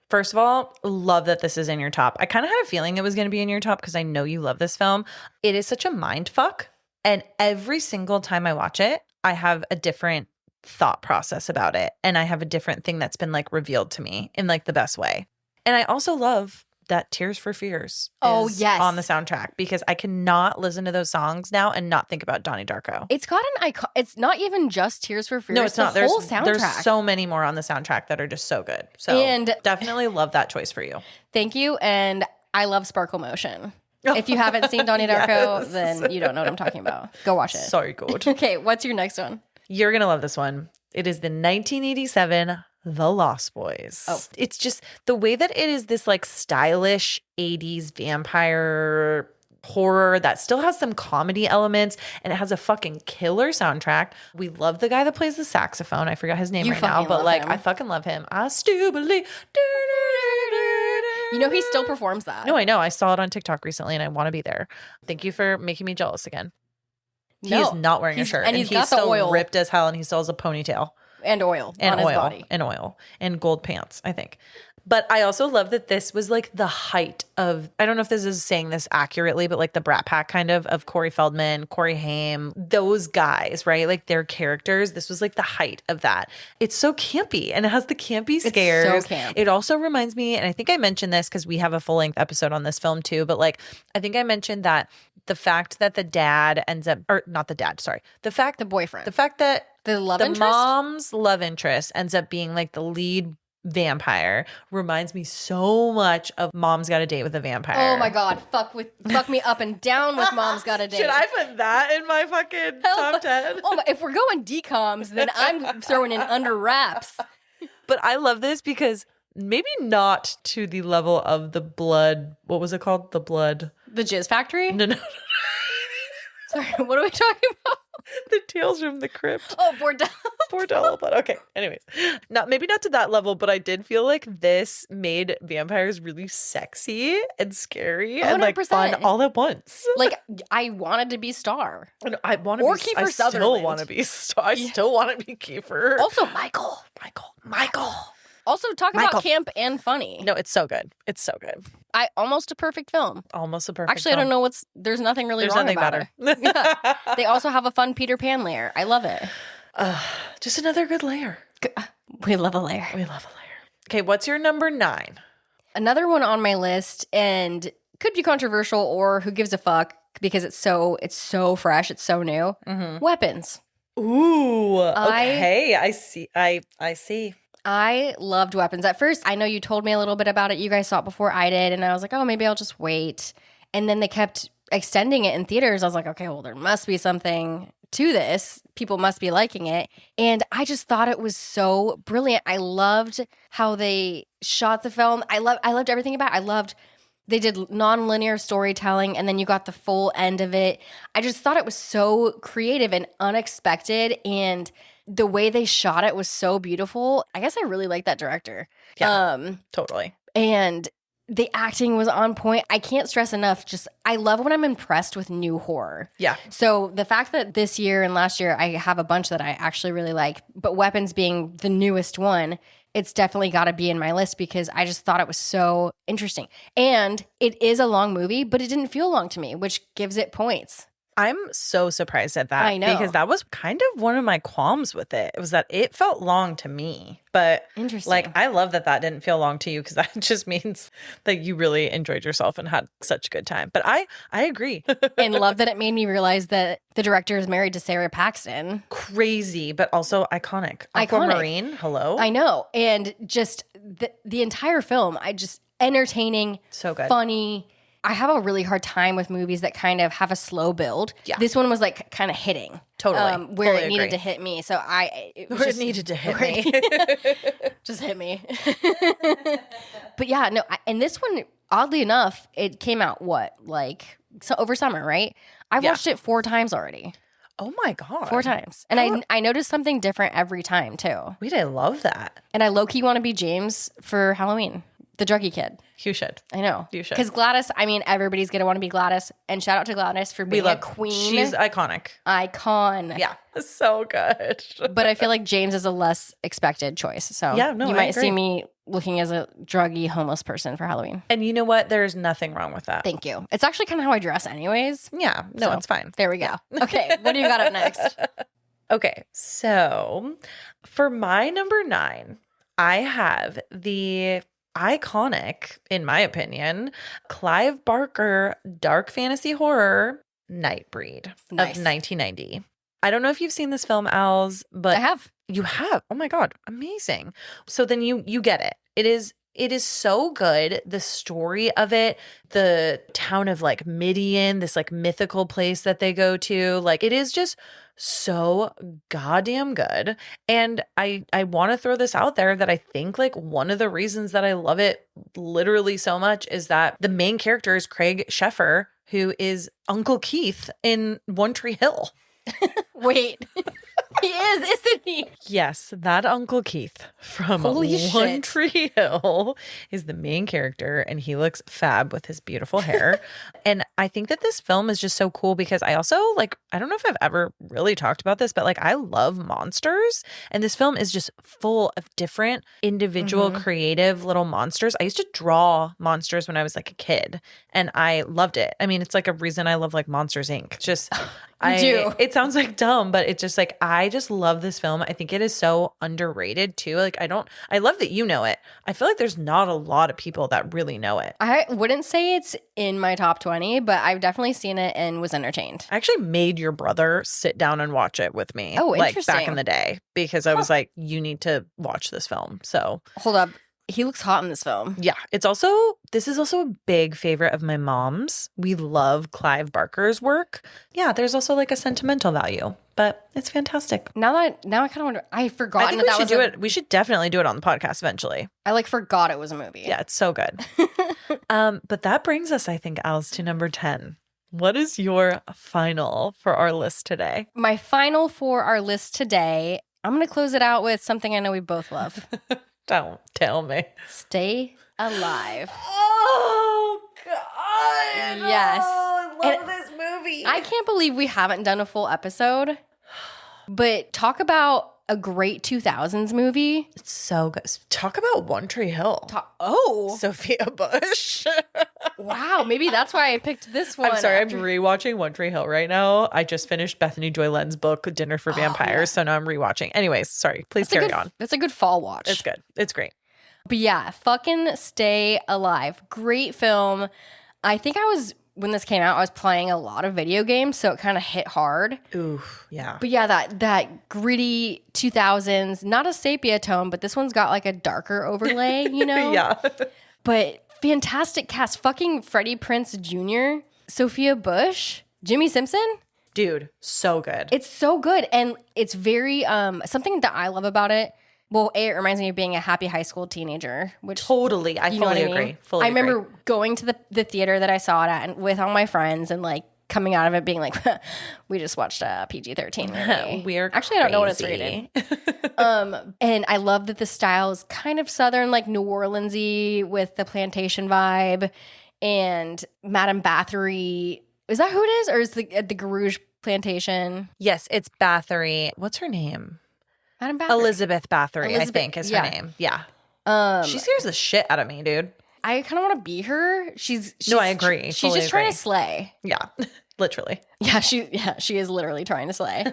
First of all, love that this is in your top. I kind of had a feeling it was going to be in your top because I know you love this film. It is such a mind fuck. And every single time I watch it, I have a different thought process about it. And I have a different thing that's been like revealed to me in like the best way. And I also love that Tears for Fears is on the soundtrack because I cannot listen to those songs now and not think about Donnie Darko. It's got an icon. It's not even just Tears for Fears. No, it's not. The whole soundtrack. There's so many more on the soundtrack that are just so good. So and definitely love that choice for you. Thank you. And I love Sparkle Motion. If you haven't seen Donnie Darko, then you don't know what I'm talking about. Go watch it. So good. Okay, what's your next one? You're going to love this one. It is the 1987 The Lost Boys. Oh. It's just the way that it is this like stylish 80s vampire horror that still has some comedy elements and it has a fucking killer soundtrack. We love the guy that plays the saxophone. I forgot his name right now, but like him. I fucking love him. I still believe. You know, he still performs that. No, I know. I saw it on TikTok recently and I want to be there. Thank you for making me jealous again. He is not wearing a shirt. And he's got still the oil. Ripped as hell and he still has a ponytail. And oil and on his oil body. and oil and gold pants, I think. But I also love that this was like the height of, I don't know if this is saying this accurately, but like the Brat Pack kind of Corey Feldman, Corey Haim, those guys, right? Like their characters. This was like the height of that. It's so campy and it has the campy scares. It's so camp. It also reminds me, and I think I mentioned this because we have a full length episode on this film too, but like I think I mentioned that the fact that the dad ends up, or not the dad, sorry, The boyfriend. the fact that The love the interest? mom's love interest ends up being like the lead vampire reminds me so much of Mom's Got a Date with a Vampire. Oh my God. Fuck me up and down with Mom's Got a Date. Should I put that in my fucking top 10? Oh my, if we're going decoms, then I'm throwing in Under Wraps. But I love this because maybe not to the level of the blood. What was it called? The blood. The Jizz Factory? No. Sorry, what are we talking about? The Tales from the Crypt. Oh, Bordello. Bordello blood. Okay. Anyways, maybe not to that level, but I did feel like this made vampires really sexy and scary and like 100%. fun all at once. Like, I wanted to be Star. And I want to Or be. Kiefer I still Sutherland. want to be. I still want to be Kiefer. Also, Michael. Also, talk Michael. about camp and funny. No, it's so good. It's so good. Almost a perfect film. Almost a perfect. Actually, I don't know there's nothing really There's wrong nothing about better. it. Yeah. They also have a fun Peter Pan layer. I love it. Just another good layer. We love a layer. We love a layer. Okay, what's your number 9? Another one on my list, and could be controversial or who gives a fuck because it's so fresh, it's so new. Weapons. Ooh, okay. I see. I see. I loved Weapons. At first, I know you told me a little bit about it. You guys saw it before I did, and I was like, oh, maybe I'll just wait. And then they kept extending it in theaters. I was like, okay, well, there must be something to this. People must be liking it. And I just thought it was so brilliant. I loved how they shot the film. I loved everything about it. I loved they did non-linear storytelling, and then you got the full end of it. I just thought it was so creative and unexpected, and the way they shot it was so beautiful. I guess I really like that director. Yeah, totally. And the acting was on point. I can't stress enough. I love when I'm impressed with new horror. Yeah. So the fact that this year and last year I have a bunch that I actually really like, but Weapons being the newest one, it's definitely got to be in my list because I just thought it was so interesting. And it is a long movie, but it didn't feel long to me, which gives it points. I'm so surprised at that. I know. Because that was kind of one of my qualms with it. It was that it felt long to me. But Interesting. like, I love that didn't feel long to you because that just means that you really enjoyed yourself and had such a good time. But I agree. And love that it made me realize that the director is married to Sarah Paxton. Crazy, but also iconic. Aquamarine, hello. I know. And just the entire film, entertaining, So good. funny. I have a really hard time with movies that kind of have a slow build. Yeah. This one was like kind of hitting. Totally. Where Fully it needed agree. to hit me. So it needed to hit me. just hit me. But yeah, no. And this one, oddly enough, it came out over summer, right? I've watched it 4 times already. Oh my God. 4 times. And I noticed something different every time too. Wait, I love that. And I low-key want to be James for Halloween. The druggy kid. You should. I know. You should. Because Gladys, everybody's going to want to be Gladys. And shout out to Gladys for being a queen. She's iconic. Icon. Yeah. So good. But I feel like James is a less expected choice. So Yeah, no, you I might agree. see me looking as a druggy homeless person for Halloween. And you know what? There's nothing wrong with that. Thank you. It's actually kind of how I dress anyways. Yeah. No, So, it's fine. There we go. Okay. What do you got up next? Okay. So for my number 9, I have the iconic, in my opinion, Clive Barker dark fantasy horror Nightbreed Nice. of 1990. I don't know if you've seen this film, Als, but I have. You have. Oh my God. Amazing. So then you get it. It is so good. The story of it, the town of like Midian, this like mythical place that they go to, like it is just so goddamn good. And I want to throw this out there that I think like one of the reasons that I love it literally so much is that the main character is Craig Sheffer, who is Uncle Keith in One Tree Hill. Wait. He is, isn't he? Yes, that Uncle Keith from Holy One shit. Tree Hill is the main character, and he looks fab with his beautiful hair. And I think that this film is just so cool because I also like, I don't know if I've ever really talked about this, but like I love monsters. And this film is just full of different individual creative little monsters. I used to draw monsters when I was like a kid, and I loved it. I mean, it's like a reason I love like Monsters Inc. Just do. It sounds like dumb, but it's just like I just love this film. I think it is so underrated too. Like I love that you know it. I feel like there's not a lot of people that really know it. I wouldn't say it's in my top 20, but I've definitely seen it and was entertained. I actually made your brother sit down and watch it with me. Oh, like interesting. back in the day, because I was like, you need to watch this film. So Hold up. He looks hot in this film. yeah, this is also a big favorite of my mom's. We love Clive Barker's work. Yeah, there's also like a sentimental value, but it's fantastic. Now I kind of wonder. I forgot I think we should do it. We should definitely do it on the podcast eventually. I like forgot it was a movie. Yeah, it's so good. But that brings us, I think, Alice, to number 10. What is your final for our list today? My final for our list today, I'm going to close it out with something I know we both love. Don't tell me. Stay Alive. Oh, God. Yes. Oh, I love this movie. I can't believe we haven't done a full episode, but talk about a great 2000s movie. It's so good. Talk about One Tree Hill. Oh, Sophia Bush. wow. Maybe that's why I picked this one. I'm sorry, I'm rewatching One Tree Hill right now. I just finished Bethany Joy Lenn's book, Dinner for Vampires, so now I'm rewatching. Anyways, sorry. Please carry on. That's a good fall watch. It's good. It's great. But yeah, fucking Stay Alive. Great film. I think when this came out, I was playing a lot of video games, so it kind of hit hard. Ooh, yeah. But yeah, that gritty 2000s, not a sepia tone, but this one's got like a darker overlay, you know? Yeah. But fantastic cast. Fucking Freddie Prinze Jr., Sophia Bush, Jimmy Simpson. Dude, so good. It's so good. And it's very, something that I love about it. Well, it reminds me of being a happy high school teenager, which Totally. I fully agree. Fully I remember going to the theater that I saw it at and with all my friends and like coming out of it being like, we just watched a PG-13 movie. We're actually, I don't know what it's crazy. rated. And I love that the style is kind of Southern, like New Orleans-y with the plantation vibe. And Madame Bathory, is that who it is? Or is the Garouge plantation? Yes, it's Bathory. What's her name? Madame Bathory. Elizabeth Bathory, I think is her name. Yeah. She scares the shit out of me, dude. I kind of want to be her. She's No, I agree. She's just trying to slay. Yeah, literally. Yeah, she is literally trying to slay.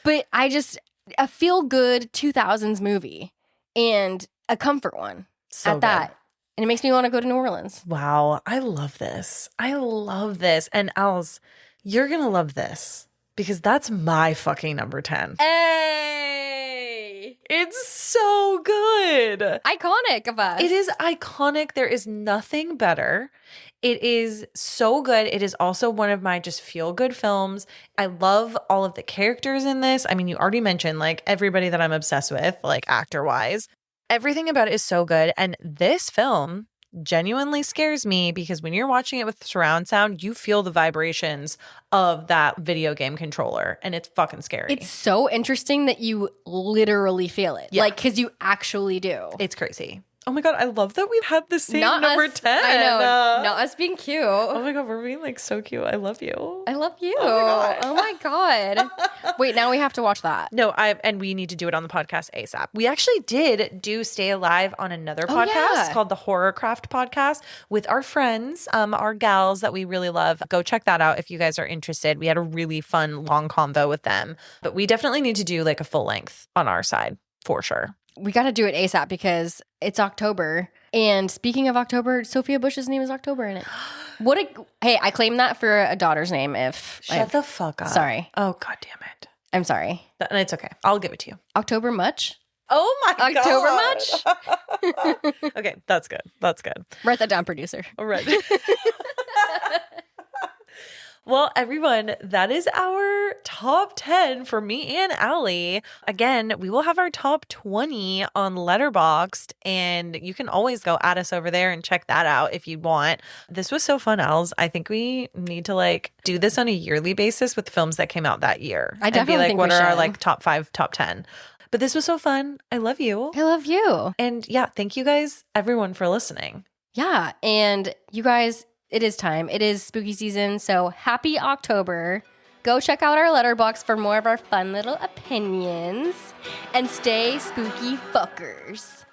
But a feel good 2000s movie and a comfort one So at that. good. And it makes me want to go to New Orleans. Wow, I love this. I love this. And Els, you're going to love this because that's my fucking number 10. Hey! It's so good. Iconic of us. It is iconic. There is nothing better. It is so good. It is also one of my just feel good films. I love all of the characters in this. I mean, you already mentioned like everybody that I'm obsessed with, like actor wise. Everything about it is so good. And this film genuinely scares me because when you're watching it with surround sound, you feel the vibrations of that video game controller and it's fucking scary. It's so interesting that you literally feel it. Yeah. Like, because you actually do. It's crazy. Oh my God, I love that we've had the same Not number us, 10. I know. Not us being cute. Oh my God, we're being like so cute. I love you. I love you. Oh my God. Wait, now we have to watch that. No, and we need to do it on the podcast ASAP. We actually did do Stay Alive on another podcast called the Horrorcraft Podcast with our friends, our gals that we really love. Go check that out if you guys are interested. We had a really fun long convo with them, but we definitely need to do like a full length on our side for sure. We got to do it ASAP because it's October. And speaking of October, Sophia Bush's name is October in it. Hey, I claim that for a daughter's name if... Shut the fuck up. Sorry. Oh, God damn it. I'm sorry. And it's okay. I'll give it to you. October much? Oh my October God. much? Okay, that's good. That's good. Write that down, producer. All right. Well, everyone, that is our top 10 for me and Allie. Again, we will have our top 20 on Letterboxd, and you can always go at us over there and check that out if you want. This was so fun, Els. I think we need to like do this on a yearly basis with films that came out that year. I definitely and be like, think what we are our should. like top 5, top 10? But this was so fun. I love you. I love you. And yeah, thank you guys, everyone, for listening. Yeah. And you guys, it is time. It is spooky season. So happy October. Go check out our Letterboxd for more of our fun little opinions. And stay spooky fuckers.